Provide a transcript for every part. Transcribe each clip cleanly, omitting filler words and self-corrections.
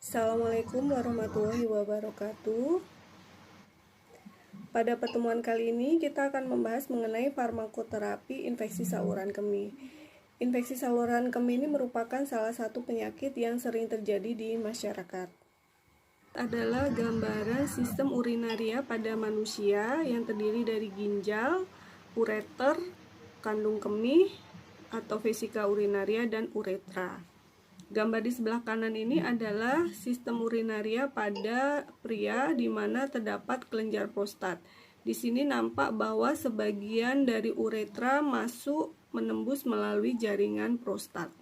Assalamualaikum warahmatullahi wabarakatuh. Pada pertemuan kali ini kita akan membahas mengenai farmakoterapi infeksi saluran kemih. Infeksi saluran kemih ini merupakan salah satu penyakit yang sering terjadi di masyarakat. Adalah gambaran sistem urinaria pada manusia yang terdiri dari ginjal, ureter, kandung kemih atau vesika urinaria dan uretra. Gambar di sebelah kanan ini adalah sistem urinaria pada pria di mana terdapat kelenjar prostat. Di sini nampak bahwa sebagian dari uretra masuk menembus melalui jaringan prostat.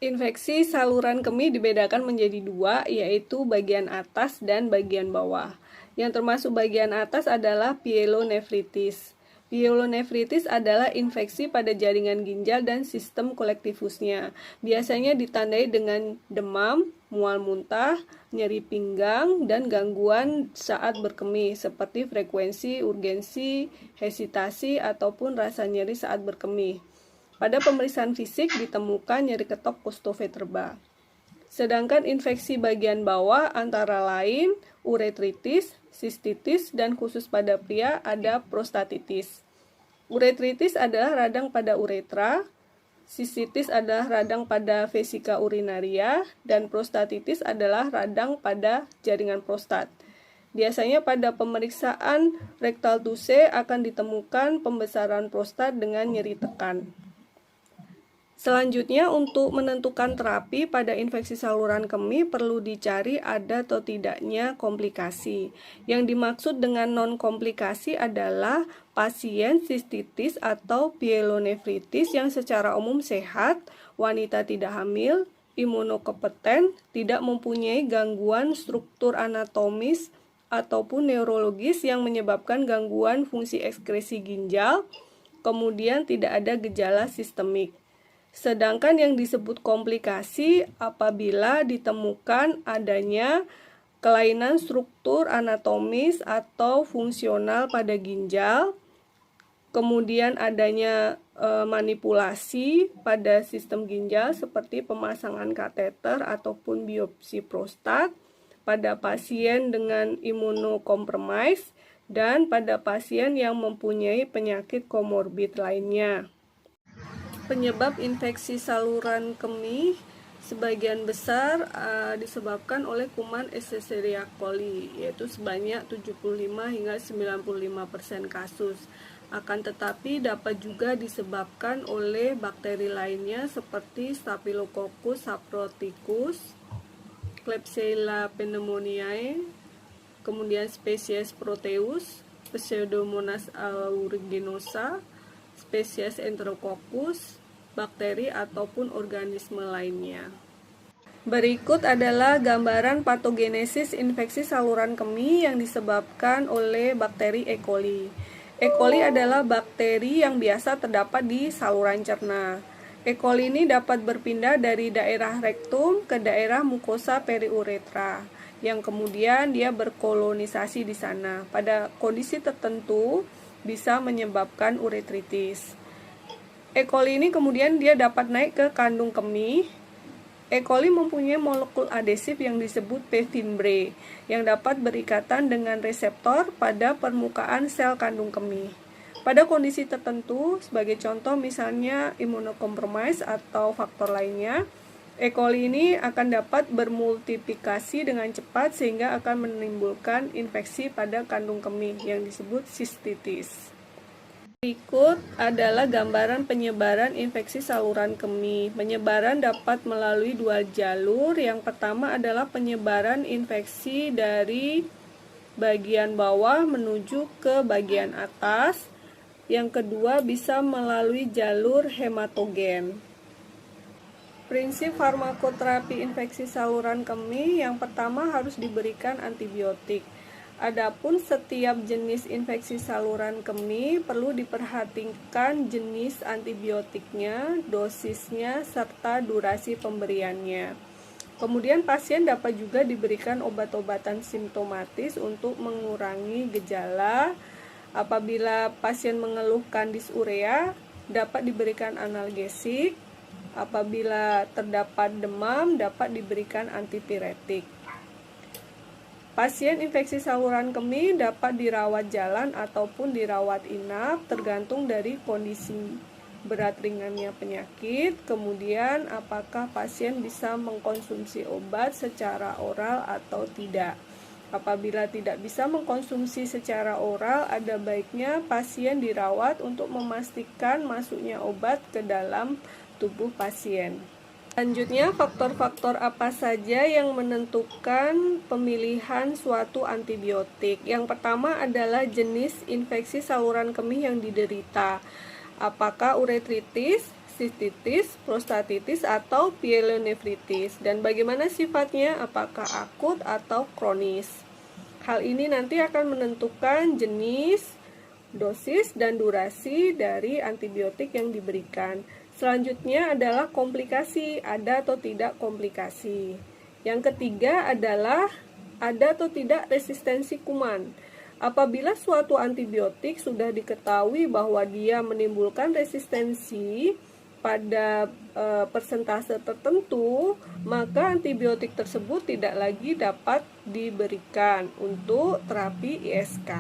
Infeksi saluran kemih dibedakan menjadi dua, yaitu bagian atas dan bagian bawah. Yang termasuk bagian atas adalah pyelonefritis. Pyelonefritis adalah infeksi pada jaringan ginjal dan sistem kolektifusnya. Biasanya ditandai dengan demam, mual muntah, nyeri pinggang, dan gangguan saat berkemih seperti frekuensi, urgensi, hesitasi, ataupun rasa nyeri saat berkemih. Pada pemeriksaan fisik ditemukan nyeri ketok costovertebra. Sedangkan infeksi bagian bawah antara lain uretritis, sistitis, dan khusus pada pria ada prostatitis. Uretritis adalah radang pada uretra, sistitis adalah radang pada vesika urinaria, dan prostatitis adalah radang pada jaringan prostat. Biasanya pada pemeriksaan rektal tuse akan ditemukan pembesaran prostat dengan nyeri tekan. Selanjutnya, untuk menentukan terapi pada infeksi saluran kemih perlu dicari ada atau tidaknya komplikasi. Yang dimaksud dengan non-komplikasi adalah pasien sistitis atau pyelonefritis yang secara umum sehat, wanita tidak hamil, imunokompeten, tidak mempunyai gangguan struktur anatomis ataupun neurologis yang menyebabkan gangguan fungsi ekskresi ginjal, kemudian tidak ada gejala sistemik. Sedangkan yang disebut komplikasi apabila ditemukan adanya kelainan struktur anatomis atau fungsional pada ginjal, kemudian adanya manipulasi pada sistem ginjal seperti pemasangan kateter ataupun biopsi prostat pada pasien dengan imunokompromis dan pada pasien yang mempunyai penyakit komorbid lainnya. Penyebab infeksi saluran kemih sebagian besar disebabkan oleh kuman Escherichia coli, yaitu sebanyak 75 hingga 95% kasus. Akan tetapi dapat juga disebabkan oleh bakteri lainnya seperti Staphylococcus saproticus, Klebsiella pneumoniae, kemudian spesies Proteus, Pseudomonas aeruginosa, spesies Enterococcus, bakteri ataupun organisme lainnya. Berikut adalah gambaran patogenesis infeksi saluran kemih yang disebabkan oleh bakteri E. coli. E. coli adalah bakteri yang biasa terdapat di saluran cerna. E. coli ini dapat berpindah dari daerah rektum ke daerah mukosa periuretra, yang kemudian dia berkolonisasi di sana. Pada kondisi tertentu bisa menyebabkan uretritis. E. coli ini kemudian dia dapat naik ke kandung kemih. E. coli mempunyai molekul adesif yang disebut pefimbre yang dapat berikatan dengan reseptor pada permukaan sel kandung kemih. Pada kondisi tertentu, sebagai contoh misalnya imunokompromis atau faktor lainnya, E. coli ini akan dapat bermultiplikasi dengan cepat sehingga akan menimbulkan infeksi pada kandung kemih yang disebut sistitis. Berikut adalah gambaran penyebaran infeksi saluran kemih. Penyebaran dapat melalui dua jalur. Yang pertama adalah penyebaran infeksi dari bagian bawah menuju ke bagian atas. Yang kedua bisa melalui jalur hematogen. Prinsip farmakoterapi infeksi saluran kemih yang pertama harus diberikan antibiotik. Adapun setiap jenis infeksi saluran kemih perlu diperhatikan jenis antibiotiknya, dosisnya, serta durasi pemberiannya. Kemudian pasien dapat juga diberikan obat-obatan simptomatis untuk mengurangi gejala. Apabila pasien mengeluhkan dysurea, dapat diberikan analgesik. Apabila terdapat demam, dapat diberikan antipiretik. Pasien infeksi saluran kemih dapat dirawat jalan ataupun dirawat inap tergantung dari kondisi berat ringannya penyakit. Kemudian apakah pasien bisa mengkonsumsi obat secara oral atau tidak. Apabila tidak bisa mengkonsumsi secara oral, ada baiknya pasien dirawat untuk memastikan masuknya obat ke dalam tubuh pasien. Selanjutnya, faktor-faktor apa saja yang menentukan pemilihan suatu antibiotik? Yang pertama adalah jenis infeksi saluran kemih yang diderita. Apakah uretritis, sistitis, prostatitis, atau pyelonefritis? Dan bagaimana sifatnya? Apakah akut atau kronis? Hal ini nanti akan menentukan jenis, dosis, dan durasi dari antibiotik yang diberikan. Selanjutnya adalah komplikasi, ada atau tidak komplikasi. Yang ketiga adalah ada atau tidak resistensi kuman. Apabila suatu antibiotik sudah diketahui bahwa dia menimbulkan resistensi pada persentase tertentu, maka antibiotik tersebut tidak lagi dapat diberikan untuk terapi ISK.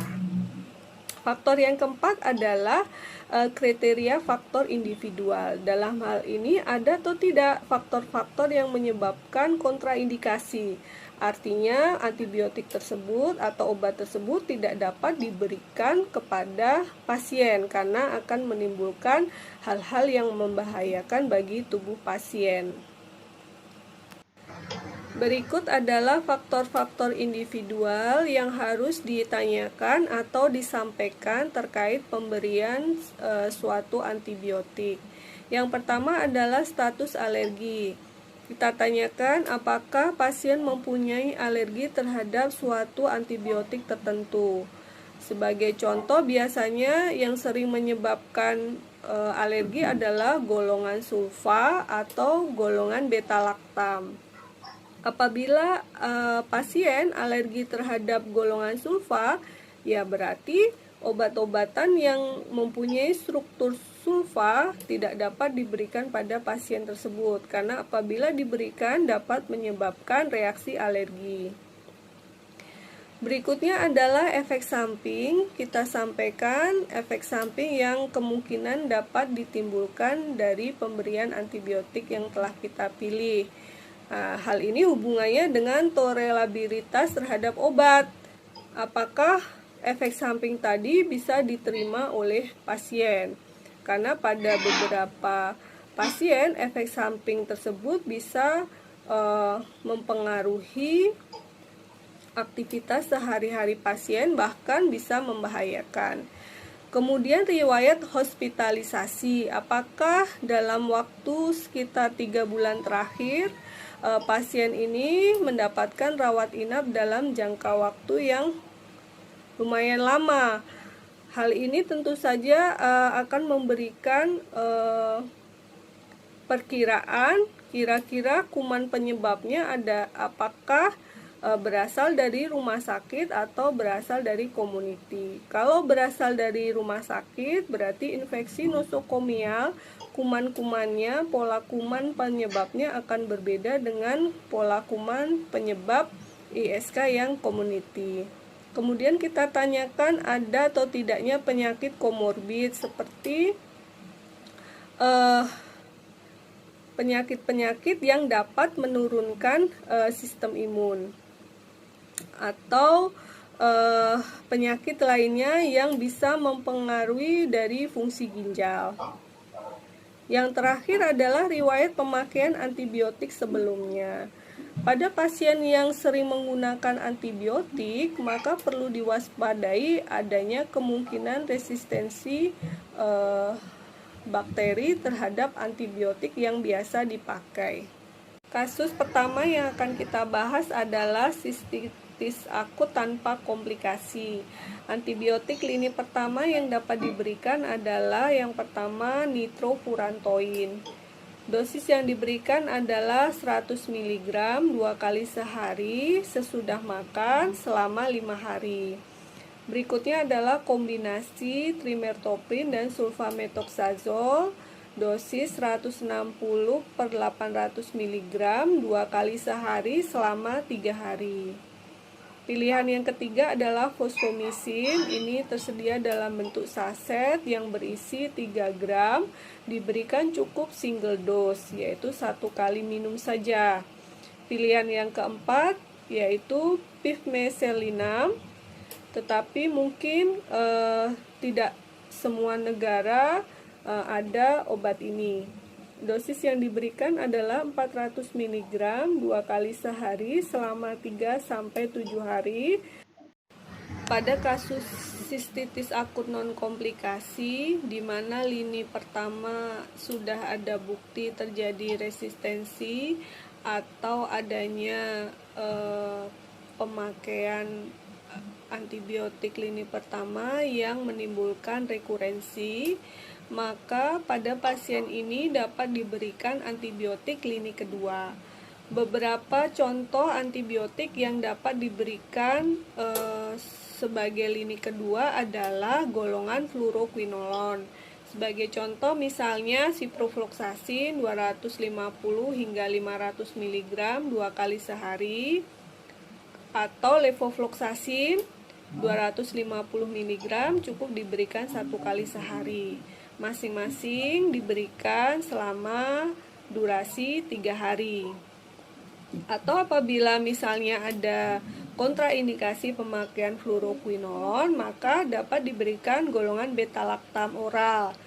Faktor yang keempat adalah kriteria faktor individual. Dalam hal ini ada atau tidak faktor-faktor yang menyebabkan kontraindikasi. Artinya antibiotik tersebut atau obat tersebut tidak dapat diberikan kepada pasien karena akan menimbulkan hal-hal yang membahayakan bagi tubuh pasien. Berikut adalah faktor-faktor individual yang harus ditanyakan atau disampaikan terkait pemberian suatu antibiotik. Yang pertama adalah status alergi. Kita tanyakan apakah pasien mempunyai alergi terhadap suatu antibiotik tertentu. Sebagai contoh, biasanya yang sering menyebabkan alergi adalah golongan sulfa atau golongan beta-laktam. Apabila pasien alergi terhadap golongan sulfa, ya berarti obat-obatan yang mempunyai struktur sulfa tidak dapat diberikan pada pasien tersebut karena apabila diberikan dapat menyebabkan reaksi alergi. Berikutnya adalah efek samping. Kita sampaikan efek samping yang kemungkinan dapat ditimbulkan dari pemberian antibiotik yang telah kita pilih. Nah, hal ini hubungannya dengan tolerabilitas terhadap obat. Apakah efek samping tadi bisa diterima oleh pasien? Karena pada beberapa pasien efek samping tersebut bisa mempengaruhi aktivitas sehari-hari pasien, bahkan bisa membahayakan. Kemudian riwayat hospitalisasi. Apakah dalam waktu sekitar 3 bulan terakhir pasien ini mendapatkan rawat inap dalam jangka waktu yang lumayan lama. Hal ini tentu saja akan memberikan perkiraan kira-kira kuman penyebabnya apakah berasal dari rumah sakit atau berasal dari community. Kalau berasal dari rumah sakit berarti infeksi nosokomial, kuman-kumannya, pola kuman penyebabnya akan berbeda dengan pola kuman penyebab ISK yang community. Kemudian kita tanyakan ada atau tidaknya penyakit komorbid seperti penyakit-penyakit yang dapat menurunkan sistem imun atau penyakit lainnya yang bisa mempengaruhi dari fungsi ginjal. Yang terakhir adalah riwayat pemakaian antibiotik sebelumnya. Pada pasien yang sering menggunakan antibiotik, maka perlu diwaspadai adanya kemungkinan resistensi bakteri terhadap antibiotik yang biasa dipakai. Kasus pertama yang akan kita bahas adalah sistitis akut tanpa komplikasi. Antibiotik lini pertama yang dapat diberikan adalah yang pertama nitrofurantoin. Dosis yang diberikan adalah 100 mg 2 kali sehari sesudah makan selama 5 hari. Berikutnya adalah kombinasi trimertoprin dan sulfamethoxazole dosis 160 per 800 mg 2 kali sehari selama 3 hari. Pilihan yang ketiga adalah fosfomisin. Ini tersedia dalam bentuk saset yang berisi 3 gram, diberikan cukup single dose, yaitu 1 kali minum saja. Pilihan yang keempat yaitu pivmeselinam, tetapi mungkin tidak semua negara ada obat ini. Dosis yang diberikan adalah 400 mg 2 kali sehari selama 3-7 hari. Pada kasus sistitis akut non komplikasi di mana lini pertama sudah ada bukti terjadi resistensi atau adanya pemakaian antibiotik lini pertama yang menimbulkan rekurensi, maka pada pasien ini dapat diberikan antibiotik lini kedua. Beberapa contoh antibiotik yang dapat diberikan sebagai lini kedua adalah golongan fluoroquinolone. Sebagai contoh misalnya ciprofloxacin 250 hingga 500 mg 2 kali sehari, atau levofloxacin 250 mg cukup diberikan 1 kali sehari. Masing-masing diberikan selama durasi 3 hari. Atau apabila misalnya ada kontraindikasi pemakaian fluoroquinolone, maka dapat diberikan golongan beta-laktam oral.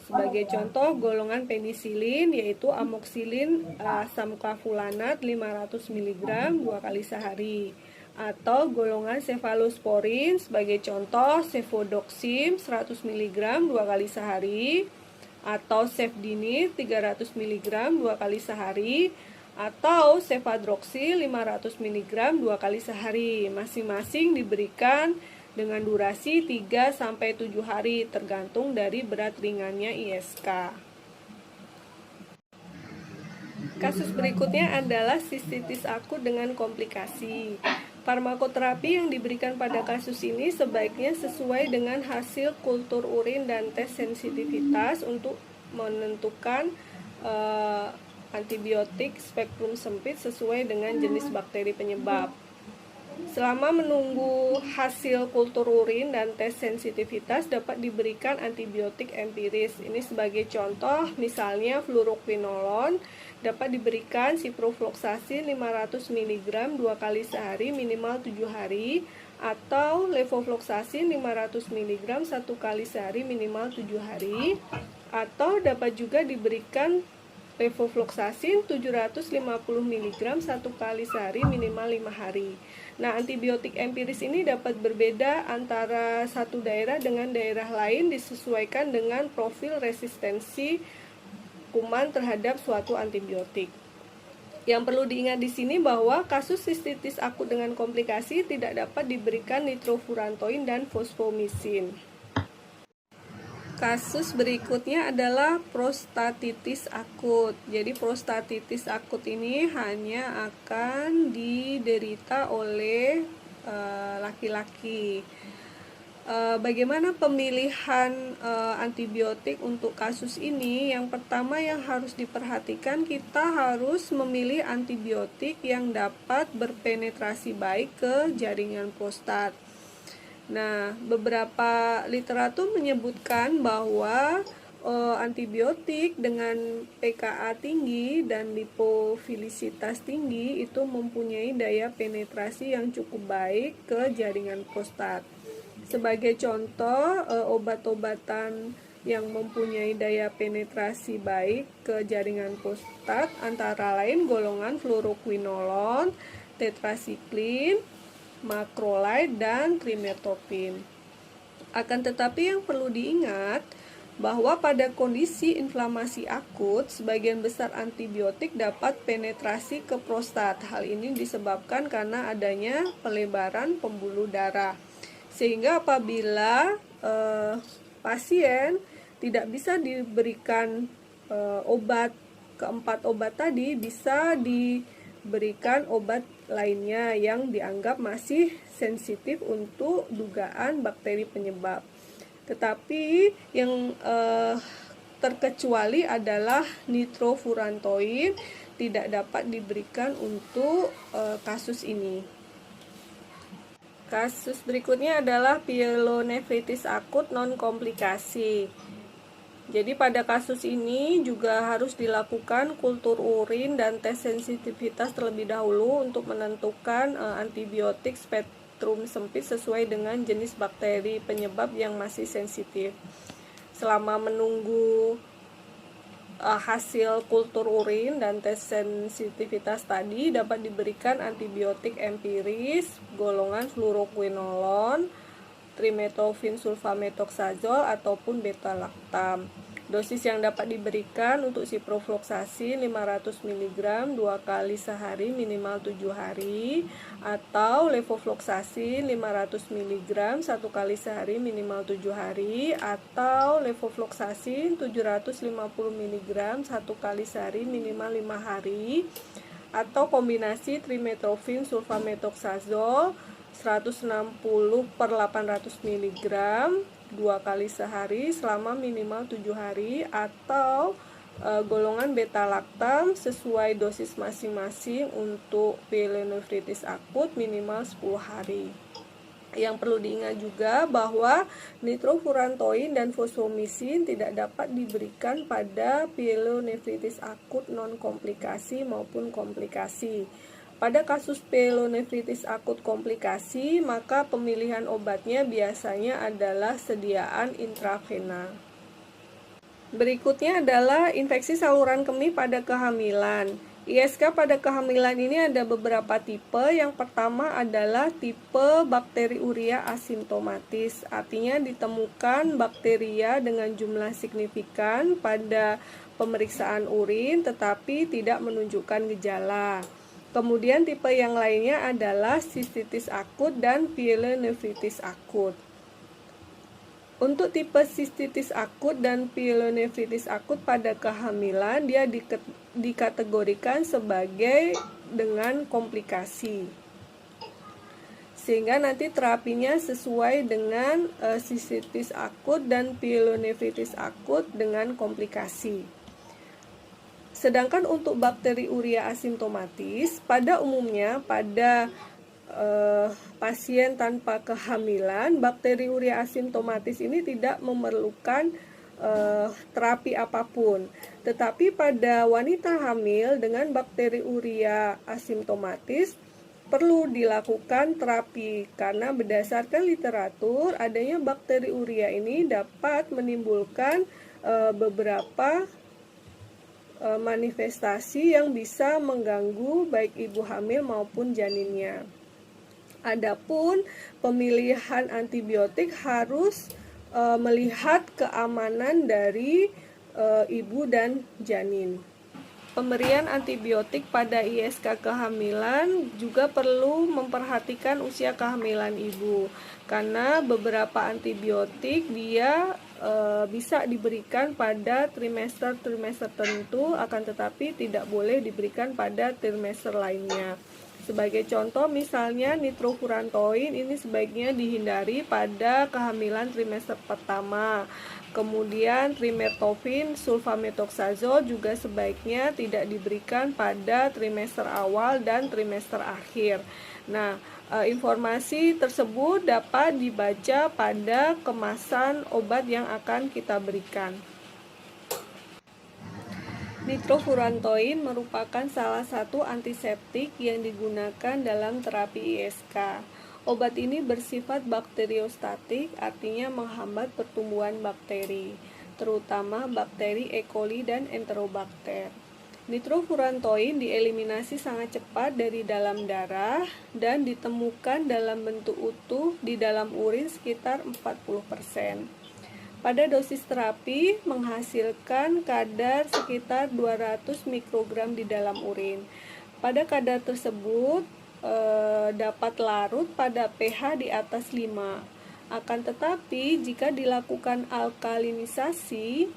Sebagai contoh golongan penisilin yaitu amoxicillin asam clavulanat 500 mg 2 kali sehari, atau golongan cefalosporin sebagai contoh cefodoxim 100 mg 2 kali sehari, atau cefdinib 300 mg 2 kali sehari, atau cefadroxil 500 mg 2 kali sehari. Masing-masing diberikan dengan durasi 3-7 hari tergantung dari berat ringannya ISK. Kasus berikutnya adalah sistitis akut dengan komplikasi. Farmakoterapi yang diberikan pada kasus ini sebaiknya sesuai dengan hasil kultur urin dan tes sensitivitas untuk menentukan antibiotik spektrum sempit sesuai dengan jenis bakteri penyebab. Selama menunggu hasil kultur urin dan tes sensitivitas dapat diberikan antibiotik empiris. Ini sebagai contoh misalnya fluoroquinolone dapat diberikan ciprofloxacin 500 mg 2 kali sehari minimal 7 hari, atau levofloxacin 500 mg 1 kali sehari minimal 7 hari, atau dapat juga diberikan levofloxacin 750 mg 1 kali sehari minimal 5 hari. Nah, antibiotik empiris ini dapat berbeda antara satu daerah dengan daerah lain disesuaikan dengan profil resistensi kuman terhadap suatu antibiotik. Yang perlu diingat di sini bahwa kasus sistitis akut dengan komplikasi tidak dapat diberikan nitrofurantoin dan fosfomisin. Kasus berikutnya adalah prostatitis akut. Jadi prostatitis akut ini hanya akan diderita oleh laki-laki. Bagaimana pemilihan antibiotik untuk kasus ini? Yang pertama yang harus diperhatikan, kita harus memilih antibiotik yang dapat berpenetrasi baik ke jaringan prostat. Nah, beberapa literatur menyebutkan bahwa antibiotik dengan pKa tinggi dan lipofilisitas tinggi itu mempunyai daya penetrasi yang cukup baik ke jaringan prostat. Sebagai contoh, obat-obatan yang mempunyai daya penetrasi baik ke jaringan prostat antara lain golongan fluoroquinolone, tetrasiklin, macrolide, dan trimetopin. Akan tetapi yang perlu diingat bahwa pada kondisi inflamasi akut, sebagian besar antibiotik dapat penetrasi ke prostat. Hal ini disebabkan karena adanya pelebaran pembuluh darah. Sehingga apabila pasien tidak bisa diberikan keempat obat tadi, bisa diberikan obat lainnya yang dianggap masih sensitif untuk dugaan bakteri penyebab. Tetapi yang terkecuali adalah nitrofurantoin tidak dapat diberikan untuk kasus ini. Kasus berikutnya adalah pyelonefritis akut non komplikasi. Jadi pada kasus ini juga harus dilakukan kultur urin dan tes sensitivitas terlebih dahulu untuk menentukan antibiotik spektrum sempit sesuai dengan jenis bakteri penyebab yang masih sensitif. Selama menunggu hasil kultur urin dan tes sensitivitas tadi, dapat diberikan antibiotik empiris golongan fluoroquinolone, trimetofin sulfamethoxazole ataupun beta-lactam. Dosis yang dapat diberikan untuk ciprofloxacin 500 mg 2 kali sehari minimal 7 hari, atau levofloxacin 500 mg 1 kali sehari minimal 7 hari, atau levofloxacin 750 mg 1 kali sehari minimal 5 hari, atau kombinasi trimetofin sulfamethoxazole 160/800 mg 2 kali sehari selama minimal 7 hari, atau golongan beta-lactam sesuai dosis masing-masing untuk pyelonefritis akut minimal 10 hari. Yang perlu diingat juga bahwa nitrofurantoin dan fosfomisin tidak dapat diberikan pada pyelonefritis akut non komplikasi maupun komplikasi. Pada kasus pyelonefritis akut komplikasi, maka pemilihan obatnya biasanya adalah sediaan intravena. Berikutnya adalah infeksi saluran kemih pada kehamilan. ISK pada kehamilan ini ada beberapa tipe. Yang pertama adalah tipe bakteriuria asimptomatis. Artinya ditemukan bakteria dengan jumlah signifikan pada pemeriksaan urin tetapi tidak menunjukkan gejala. Kemudian tipe yang lainnya adalah sistitis akut dan pyelonefritis akut. Untuk tipe sistitis akut dan pyelonefritis akut pada kehamilan, dia dikategorikan sebagai dengan komplikasi. Sehingga nanti terapinya sesuai dengan sistitis akut dan pyelonefritis akut dengan komplikasi. Sedangkan untuk bakteriuria asimptomatis, pada umumnya pada pasien tanpa kehamilan, bakteriuria asimptomatis ini tidak memerlukan terapi apapun. Tetapi pada wanita hamil dengan bakteriuria asimptomatis perlu dilakukan terapi karena berdasarkan literatur adanya bakteriuria ini dapat menimbulkan beberapa manifestasi yang bisa mengganggu baik ibu hamil maupun janinnya. Adapun pemilihan antibiotik harus melihat keamanan dari ibu dan janin. Pemberian antibiotik pada ISK kehamilan juga perlu memperhatikan usia kehamilan ibu, karena beberapa antibiotik dia bisa diberikan pada trimester tertentu, akan tetapi tidak boleh diberikan pada trimester lainnya. Sebagai contoh misalnya nitrofurantoin ini sebaiknya dihindari pada kehamilan trimester pertama. Kemudian trimetofin sulfamethoxazole juga sebaiknya tidak diberikan pada trimester awal dan trimester akhir. Nah, informasi tersebut dapat dibaca pada kemasan obat yang akan kita berikan. Nitrofurantoin merupakan salah satu antiseptik yang digunakan dalam terapi ISK. Obat ini bersifat bakteriostatik, artinya menghambat pertumbuhan bakteri, terutama bakteri E. coli dan Enterobacter. Nitrofurantoin dieliminasi sangat cepat dari dalam darah dan ditemukan dalam bentuk utuh di dalam urin sekitar 40%. Pada dosis terapi menghasilkan kadar sekitar 200 mikrogram di dalam urin. Pada kadar tersebut dapat larut pada pH di atas 5. Akan tetapi jika dilakukan alkalinisasi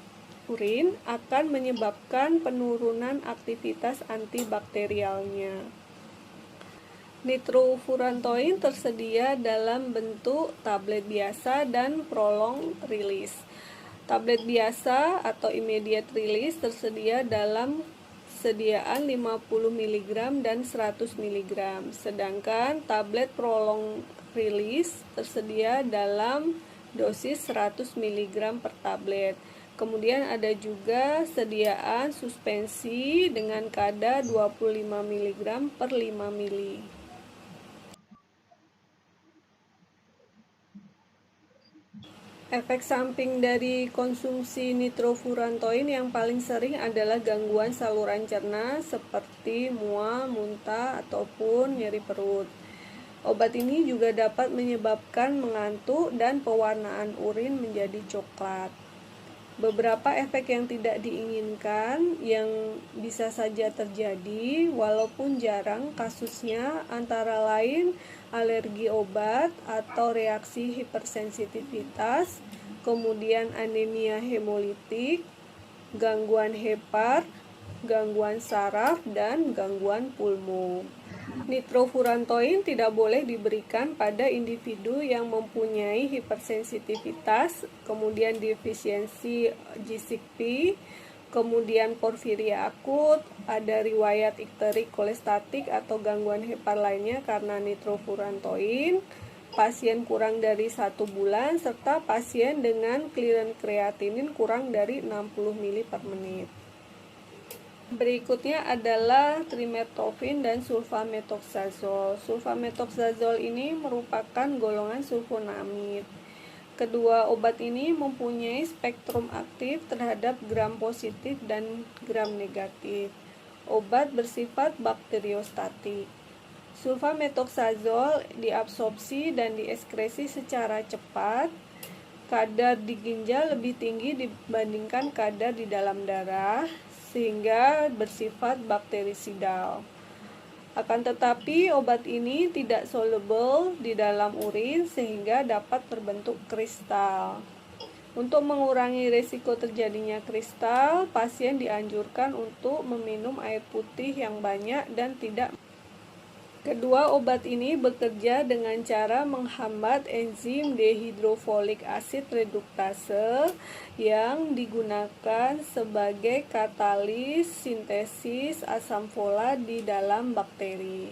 urin akan menyebabkan penurunan aktivitas antibakterialnya. Nitrofurantoin tersedia dalam bentuk tablet biasa dan prolong release. Tablet biasa atau immediate release tersedia dalam sediaan 50 mg dan 100 mg. Sedangkan tablet prolonged release tersedia dalam dosis 100 mg per tablet. Kemudian ada juga sediaan suspensi dengan kadar 25 mg per 5 mili. Efek samping dari konsumsi nitrofurantoin yang paling sering adalah gangguan saluran cerna seperti mual, muntah, ataupun nyeri perut. Obat ini juga dapat menyebabkan mengantuk dan pewarnaan urin menjadi coklat. Beberapa efek yang tidak diinginkan yang bisa saja terjadi walaupun jarang kasusnya antara lain alergi obat atau reaksi hipersensitivitas, kemudian anemia hemolitik, gangguan hepar, gangguan saraf, dan gangguan pulmo. Nitrofurantoin tidak boleh diberikan pada individu yang mempunyai hipersensitivitas, kemudian defisiensi G6P, kemudian porfiria akut, ada riwayat ikterik kolestatik atau gangguan hepar lainnya karena nitrofurantoin, pasien kurang dari 1 bulan, serta pasien dengan clearance kreatinin kurang dari 60 mili per menit. Berikutnya adalah trimetofin dan sulfamethoxazole. Sulfamethoxazole ini merupakan golongan sulfonamid. Kedua obat ini mempunyai spektrum aktif terhadap gram positif dan gram negatif. Obat bersifat bakteriostatik. Sulfamethoxazole diabsorpsi dan dieskresi secara cepat. Kadar di ginjal lebih tinggi dibandingkan kadar di dalam darah, sehingga bersifat bakterisidal. Akan tetapi obat ini tidak soluble di dalam urin sehingga dapat terbentuk kristal. Untuk mengurangi risiko terjadinya kristal, pasien dianjurkan untuk meminum air putih yang banyak dan tidak. Kedua obat ini bekerja dengan cara menghambat enzim dehidrofolik asid reduktase yang digunakan sebagai katalis sintesis asam folat di dalam bakteri.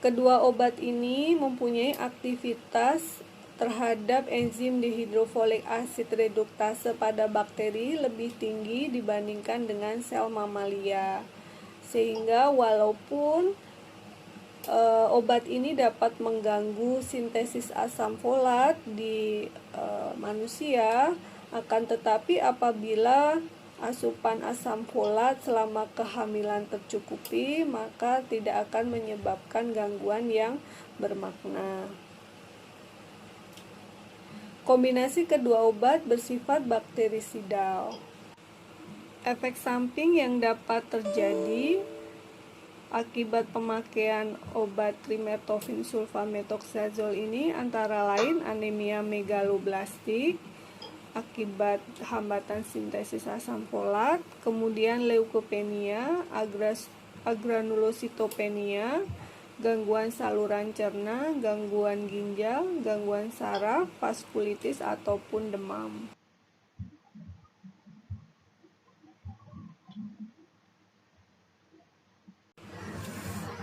Kedua obat ini mempunyai aktivitas terhadap enzim dehidrofolik asid reduktase pada bakteri lebih tinggi dibandingkan dengan sel mamalia. Sehingga walaupun obat ini dapat mengganggu sintesis asam folat di manusia, akan tetapi apabila asupan asam folat selama kehamilan tercukupi, maka tidak akan menyebabkan gangguan yang bermakna. Kombinasi kedua obat bersifat bakterisidal. Efek samping yang dapat terjadi akibat pemakaian obat trimetofin sulfamethoxazole ini antara lain anemia megaloblastik akibat hambatan sintesis asam folat, kemudian leukopenia, agranulositopenia, gangguan saluran cerna, gangguan ginjal, gangguan saraf, vaskulitis ataupun demam.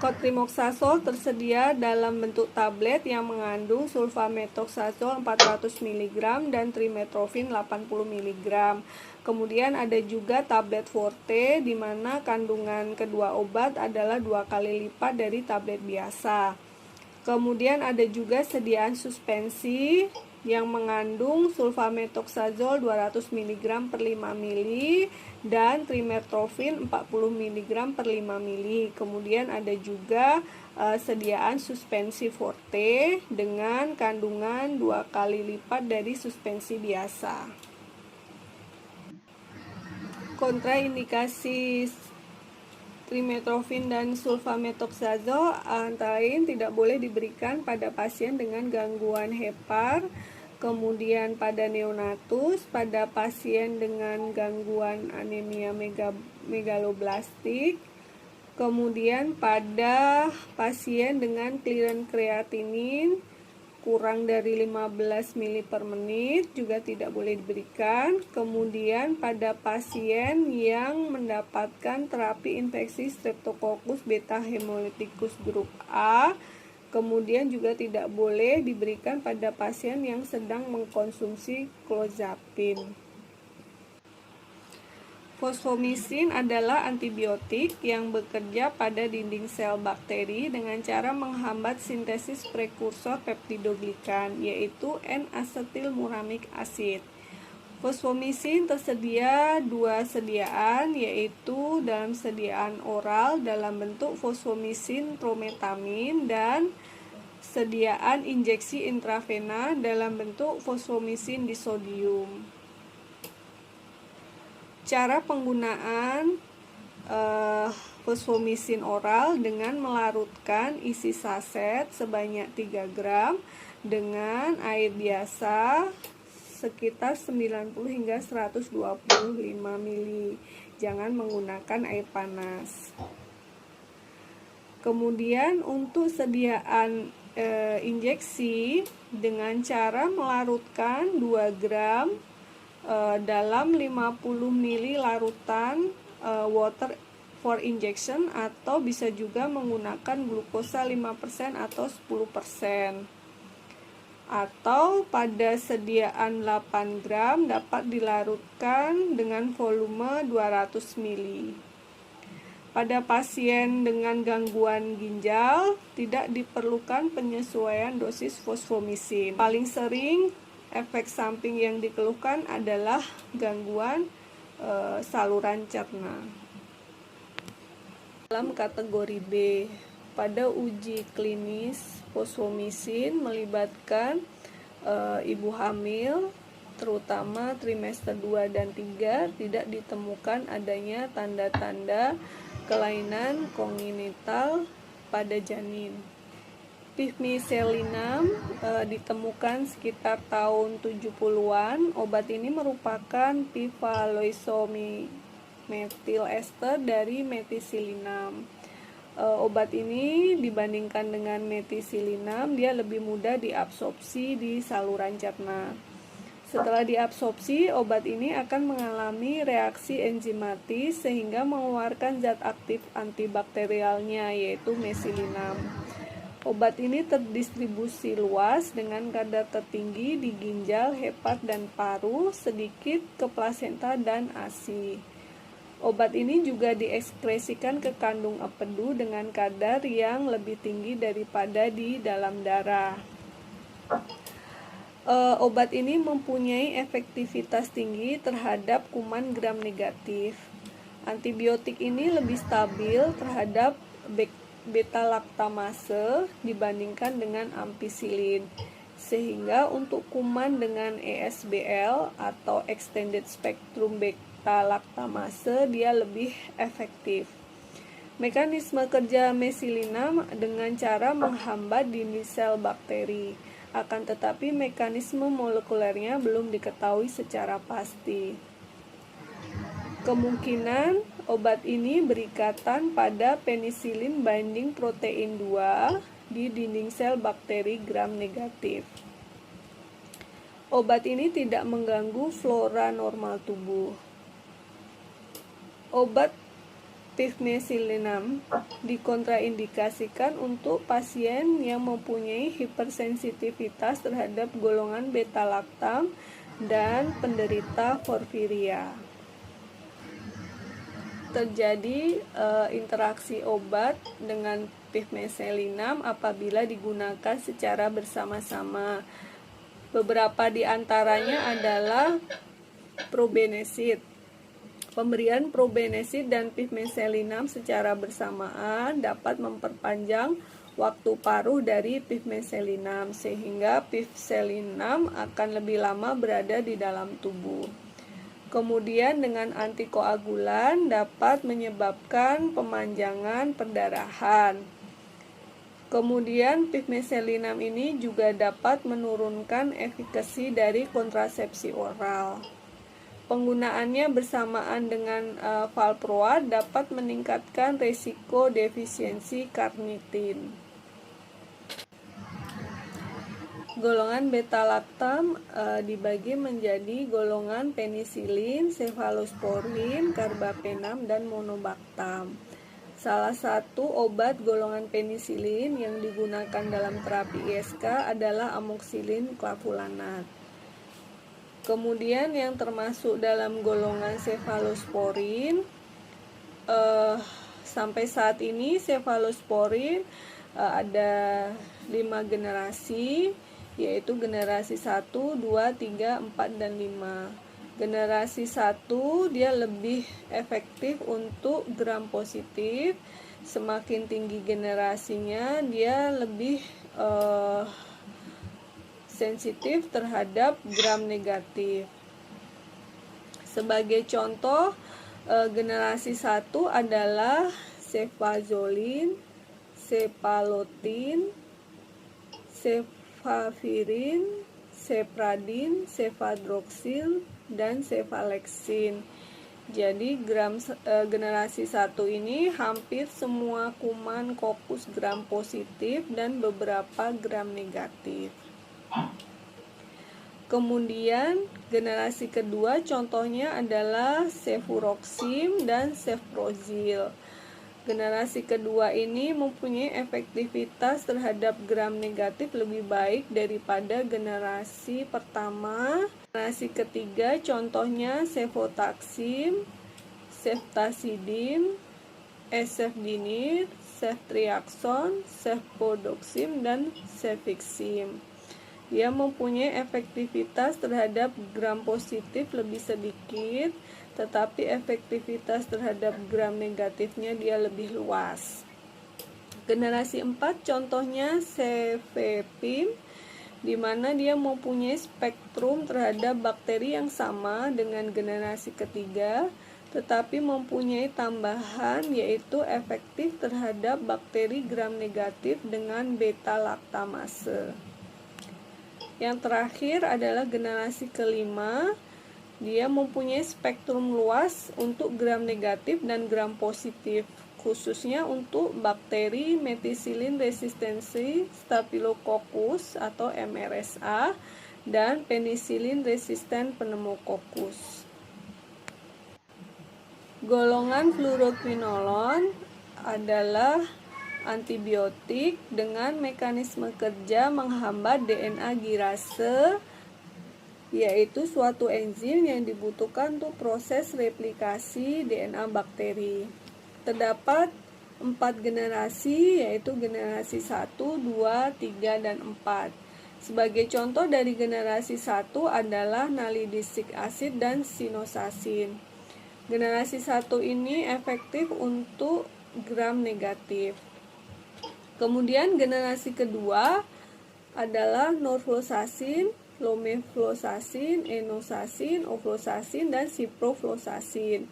Cotrimoxazole tersedia dalam bentuk tablet yang mengandung sulfamethoxazole 400 mg dan trimetofin 80 mg. Kemudian ada juga tablet forte di mana kandungan kedua obat adalah 2 kali lipat dari tablet biasa. Kemudian ada juga sediaan suspensi yang mengandung sulfamethoxazole 200 mg per 5 mili dan trimetofin 40 mg per 5 mili. Kemudian ada juga sediaan suspensi forte dengan kandungan 2 kali lipat dari suspensi biasa. Kontraindikasi trimetofin dan sulfamethoxazole antara lain tidak boleh diberikan pada pasien dengan gangguan hepar, kemudian pada neonatus, pada pasien dengan gangguan anemia megaloblastik, kemudian pada pasien dengan clearance kreatinin, kurang dari 15 ml per menit juga tidak boleh diberikan. Kemudian pada pasien yang mendapatkan terapi infeksi Streptococcus beta hemolyticus grup A, kemudian juga tidak boleh diberikan pada pasien yang sedang mengkonsumsi clozapine. Fosfomisin adalah antibiotik yang bekerja pada dinding sel bakteri dengan cara menghambat sintesis prekursor peptidoglikan, yaitu N-asetilmuramik asid. Fosfomisin tersedia dua sediaan, yaitu dalam sediaan oral dalam bentuk fosfomisin trometamin dan sediaan injeksi intravena dalam bentuk fosfomisin disodium. Cara penggunaan fosfomisin oral dengan melarutkan isi saset sebanyak 3 gram dengan air biasa sekitar 90 hingga 125 ml. Jangan menggunakan air panas. Kemudian untuk sediaan injeksi dengan cara melarutkan 2 gram dalam 50 ml larutan water for injection, atau bisa juga menggunakan glukosa 5% atau 10%. Atau pada sediaan 8 gram dapat dilarutkan dengan volume 200 ml. Pada pasien dengan gangguan ginjal tidak diperlukan penyesuaian dosis fosfomisin. Paling sering efek samping yang dikeluhkan adalah gangguan saluran cerna. Dalam kategori B, pada uji klinis fosfomisin melibatkan ibu hamil, terutama trimester 2 dan 3, tidak ditemukan adanya tanda-tanda kelainan kongenital pada janin. Pivmiselinam ditemukan sekitar tahun 70-an. Obat ini merupakan pivaloisometil ester dari metisilinam. Obat ini dibandingkan dengan metisilinam, dia lebih mudah diabsorpsi di saluran cerna. Setelah diabsorpsi, obat ini akan mengalami reaksi enzimatis sehingga mengeluarkan zat aktif antibakterialnya, yaitu mesilinam. Obat ini terdistribusi luas dengan kadar tertinggi di ginjal, hepat, dan paru, sedikit ke plasenta dan ASI. Obat ini juga diekskresikan ke kandung empedu dengan kadar yang lebih tinggi daripada di dalam darah. Obat ini mempunyai efektivitas tinggi terhadap kuman gram negatif. Antibiotik ini lebih stabil terhadap beta-laktamase dibandingkan dengan ampicillin, sehingga untuk kuman dengan ESBL atau extended spectrum beta-laktamase dia lebih efektif. Mekanisme kerja mesilinam dengan cara menghambat dinding sel bakteri, akan tetapi mekanisme molekulernya belum diketahui secara pasti. Kemungkinan obat ini berikatan pada penisilin binding protein 2 di dinding sel bakteri gram negatif. Obat ini tidak mengganggu flora normal tubuh. Obat pivmesilinam dikontraindikasikan untuk pasien yang mempunyai hipersensitivitas terhadap golongan beta-laktam dan penderita porfiria. Terjadi interaksi obat dengan pivmesilinam apabila digunakan secara bersama-sama. Beberapa di antaranya adalah probenecid. Pemberian probenecid dan pivmesilinam secara bersamaan dapat memperpanjang waktu paruh dari pivmesilinam, sehingga pivmesilinam akan lebih lama berada di dalam tubuh. Kemudian dengan antikoagulan dapat menyebabkan pemanjangan perdarahan. Kemudian pivmesilinam ini juga dapat menurunkan efikasi dari kontrasepsi oral. Penggunaannya bersamaan dengan valproat dapat meningkatkan risiko defisiensi karnitin. Golongan beta-lactam dibagi menjadi golongan penisilin, cefalosporin, karbapenam, dan monobactam. Salah satu obat golongan penisilin yang digunakan dalam terapi ISK adalah amoxicillin clavulanat. Kemudian yang termasuk dalam golongan cefalosporin, sampai saat ini cefalosporin ada 5 generasi, yaitu generasi 1, 2, 3, 4, dan 5. Generasi 1 dia lebih efektif untuk gram positif. Semakin tinggi generasinya dia lebih sensitif terhadap gram negatif. Sebagai contoh, generasi 1 adalah cefazolin, cefalotin, cefavirin, cefradin, cefadroxil, dan cefalexin. Jadi generasi 1 ini hampir semua kuman kokus gram positif dan beberapa gram negatif. Kemudian generasi kedua contohnya adalah cefuroxim dan cefprozil. Generasi kedua ini mempunyai efektivitas terhadap gram negatif lebih baik daripada generasi pertama. Generasi ketiga contohnya cefotaxim, ceftazidime, esefdinir, ceftriaxone, cefpodoxim, dan cefixim. Dia mempunyai efektivitas terhadap gram positif lebih sedikit, tetapi efektivitas terhadap gram negatifnya dia lebih luas. Generasi 4 contohnya cefepim, di mana dia mempunyai spektrum terhadap bakteri yang sama dengan generasi ketiga, tetapi mempunyai tambahan yaitu efektif terhadap bakteri gram negatif dengan beta-laktamase. Yang terakhir adalah generasi kelima. Dia mempunyai spektrum luas untuk gram negatif dan gram positif, khususnya untuk bakteri methicillin resistensi Staphylococcus atau MRSA dan penicillin resisten pneumococcus. Golongan fluoroquinolon adalah antibiotik dengan mekanisme kerja menghambat DNA girase, yaitu suatu enzim yang dibutuhkan untuk proses replikasi DNA bakteri. Terdapat 4 generasi, yaitu generasi 1, 2, 3, dan 4. Sebagai contoh dari generasi 1 adalah nalidixic acid dan sinosasin. Generasi 1 ini efektif untuk gram negatif. Kemudian generasi kedua adalah norflosasin, lomeflosasin, enosasin, oflosasin, dan ciproflosasin.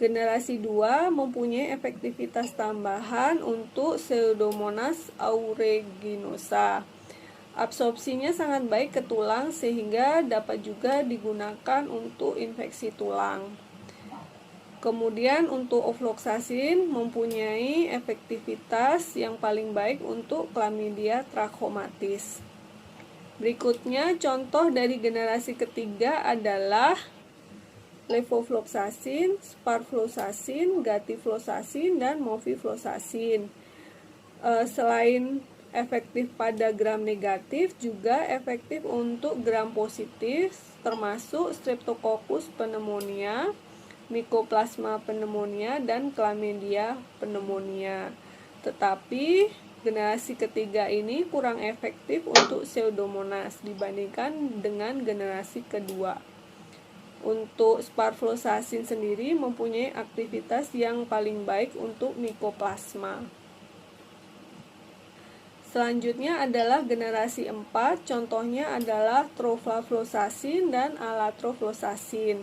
Generasi 2 mempunyai efektivitas tambahan untuk Pseudomonas aeruginosa. Absorpsinya sangat baik ke tulang sehingga dapat juga digunakan untuk infeksi tulang. Kemudian untuk ofloxacin mempunyai efektivitas yang paling baik untuk Chlamydia trachomatis. Berikutnya contoh dari generasi ketiga adalah levofloxacin, sparfloxacin, gatifloxacin, dan movifloxacin. Selain efektif pada gram negatif, juga efektif untuk gram positif, termasuk Streptococcus pneumonia, Mycoplasma pneumonia, dan Chlamydia pneumonia. Tetapi generasi ketiga ini kurang efektif untuk Pseudomonas dibandingkan dengan generasi kedua. Untuk sparfloxacin sendiri mempunyai aktivitas yang paling baik untuk Mycoplasma. Selanjutnya adalah generasi 4, contohnya adalah troflufloxacin dan alatrofloxacin.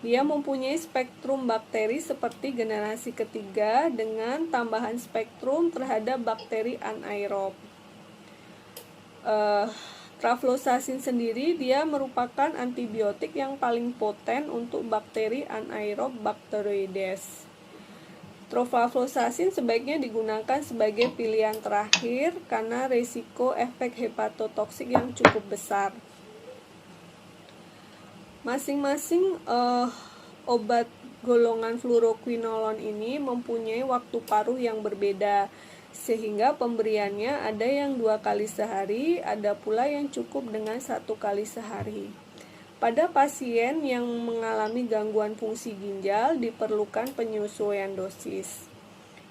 Dia mempunyai spektrum bakteri seperti generasi ketiga dengan tambahan spektrum terhadap bakteri anaerob. Trafloxacin sendiri dia merupakan antibiotik yang paling poten untuk bakteri anaerob Bacteroides. Trofloxacin sebaiknya digunakan sebagai pilihan terakhir karena risiko efek hepatotoksik yang cukup besar. Masing-masing obat golongan fluoroquinolone ini mempunyai waktu paruh yang berbeda, sehingga pemberiannya ada yang 2 kali sehari, ada pula yang cukup dengan 1 kali sehari. Pada pasien yang mengalami gangguan fungsi ginjal diperlukan penyesuaian dosis.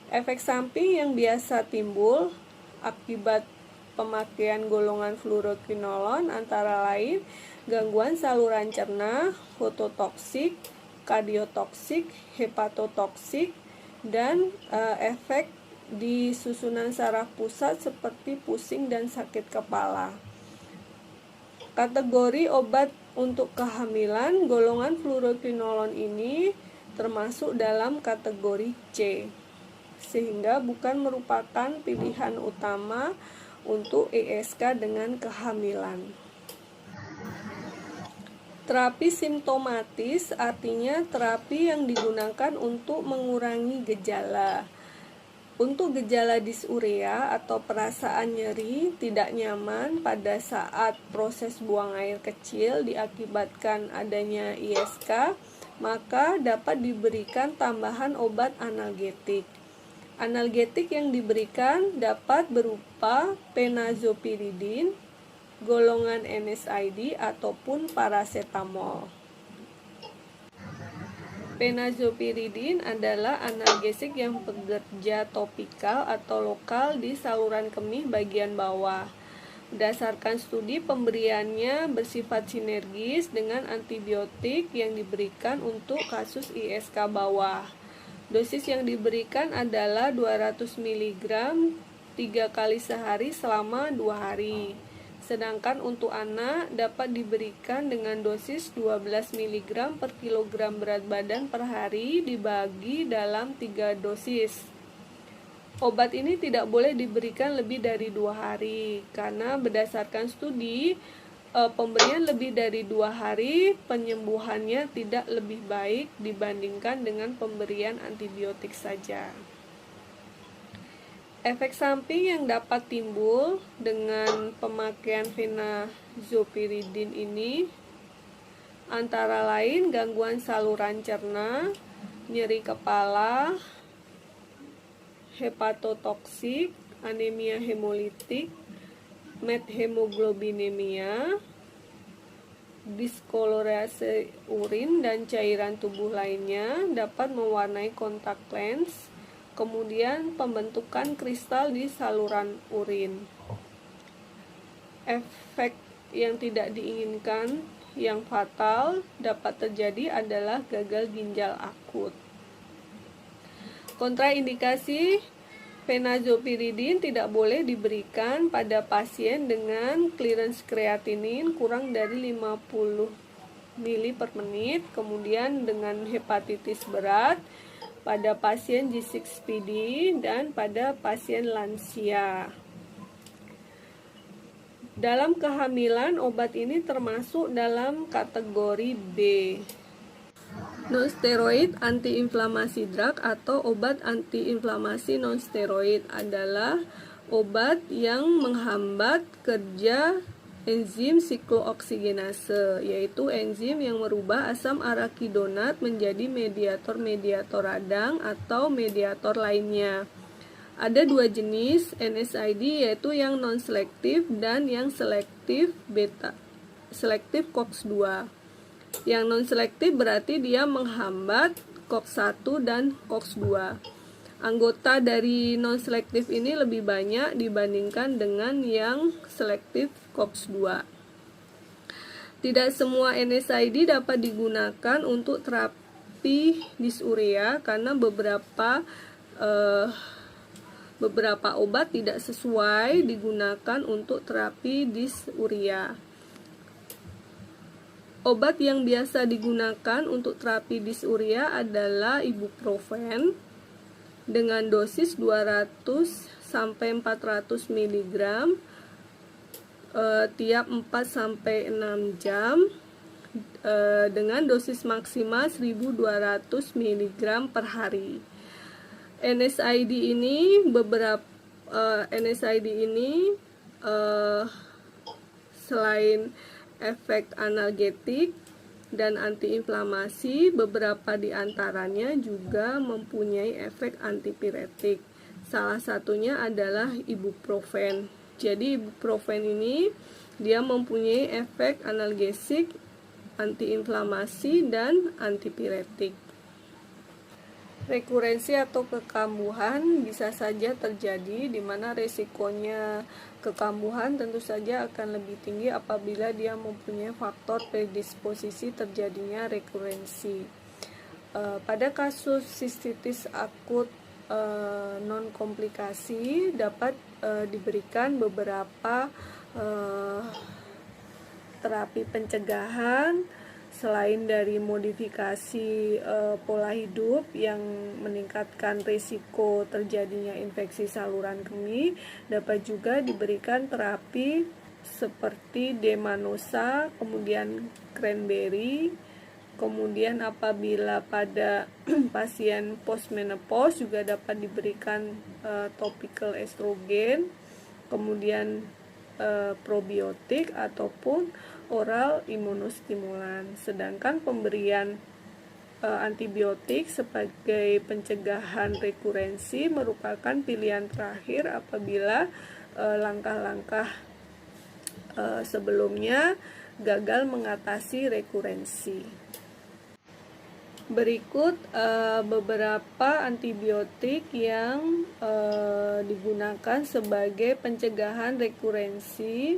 Efek samping yang biasa timbul akibat pemakaian golongan fluoroquinolone antara lain gangguan saluran cerna, fototoksik, kardiotoksik, hepatotoksik, dan efek di susunan saraf pusat seperti pusing dan sakit kepala. Kategori obat untuk kehamilan, golongan fluoroquinolone ini termasuk dalam kategori C, sehingga bukan merupakan pilihan utama untuk ISK dengan kehamilan. Terapi simptomatis artinya terapi yang digunakan untuk mengurangi gejala. Untuk gejala dysuria atau perasaan nyeri tidak nyaman pada saat proses buang air kecil diakibatkan adanya ISK, maka dapat diberikan tambahan obat analgetik. Analgetik yang diberikan dapat berupa phenazopiridin, golongan NSAID ataupun paracetamol. Phenazopiridin adalah analgesik yang bekerja topikal atau lokal di saluran kemih bagian bawah. Berdasarkan studi, pemberiannya bersifat sinergis dengan antibiotik yang diberikan untuk kasus ISK bawah. Dosis yang diberikan adalah 200 mg 3 kali sehari selama 2 hari. Sedangkan untuk anak dapat diberikan dengan dosis 12 mg per kilogram berat badan per hari dibagi dalam 3 dosis. Obat ini tidak boleh diberikan lebih dari 2 hari karena berdasarkan studi pemberian lebih dari 2 hari penyembuhannya tidak lebih baik dibandingkan dengan pemberian antibiotik saja. Efek samping yang dapat timbul dengan pemakaian phenazopiridin ini antara lain gangguan saluran cerna, nyeri kepala, hepatotoksik, anemia hemolitik, methemoglobinemia, diskolorase urin dan cairan tubuh lainnya, dapat mewarnai kontak lens, kemudian pembentukan kristal di saluran urin. Efek yang tidak diinginkan yang fatal dapat terjadi adalah gagal ginjal akut. Kontraindikasi, phenazopiridin tidak boleh diberikan pada pasien dengan clearance kreatinin kurang dari 50 ml per menit, kemudian dengan hepatitis berat, pada pasien G6PD dan pada pasien lansia. Dalam kehamilan, obat ini termasuk dalam kategori B. Non-steroid antiinflamasi drug atau obat antiinflamasi non-steroid adalah obat yang menghambat kerja enzim siklooksigenase, yaitu enzim yang merubah asam arakidonat menjadi mediator-mediator radang atau mediator lainnya. Ada 2 jenis NSAID, yaitu yang non-selektif dan yang selektif COX-2. Yang non-selektif berarti dia menghambat COX-1 dan COX-2. Anggota dari non-selektif ini lebih banyak dibandingkan dengan yang selektif COX-2. Tidak semua NSAID dapat digunakan untuk terapi dysuria karena beberapa obat tidak sesuai digunakan untuk terapi dysuria. Obat yang biasa digunakan untuk terapi dysuria adalah ibuprofen dengan dosis 200 sampai 400 mg tiap 4 sampai 6 jam dengan dosis maksimal 1200 mg per hari. NSAID ini selain efek analgetik dan antiinflamasi, beberapa di antaranya juga mempunyai efek antipiretik. Salah satunya adalah ibuprofen. Jadi ibuprofen ini dia mempunyai efek analgesik, antiinflamasi, dan antipiretik. Rekurensi atau kekambuhan bisa saja terjadi, di mana resikonya kekambuhan tentu saja akan lebih tinggi apabila dia mempunyai faktor predisposisi terjadinya rekurensi. Pada kasus sistitis akut non komplikasi dapat diberikan beberapa terapi pencegahan selain dari modifikasi pola hidup yang meningkatkan risiko terjadinya infeksi saluran kemih. Dapat juga diberikan terapi seperti demanosa, kemudian cranberry. Kemudian apabila pada pasien postmenopause juga dapat diberikan topical estrogen, kemudian probiotik ataupun oral imunostimulan. Sedangkan pemberian antibiotik sebagai pencegahan rekurensi merupakan pilihan terakhir apabila langkah-langkah sebelumnya gagal mengatasi rekurensi. Berikut beberapa antibiotik yang digunakan sebagai pencegahan rekurensi.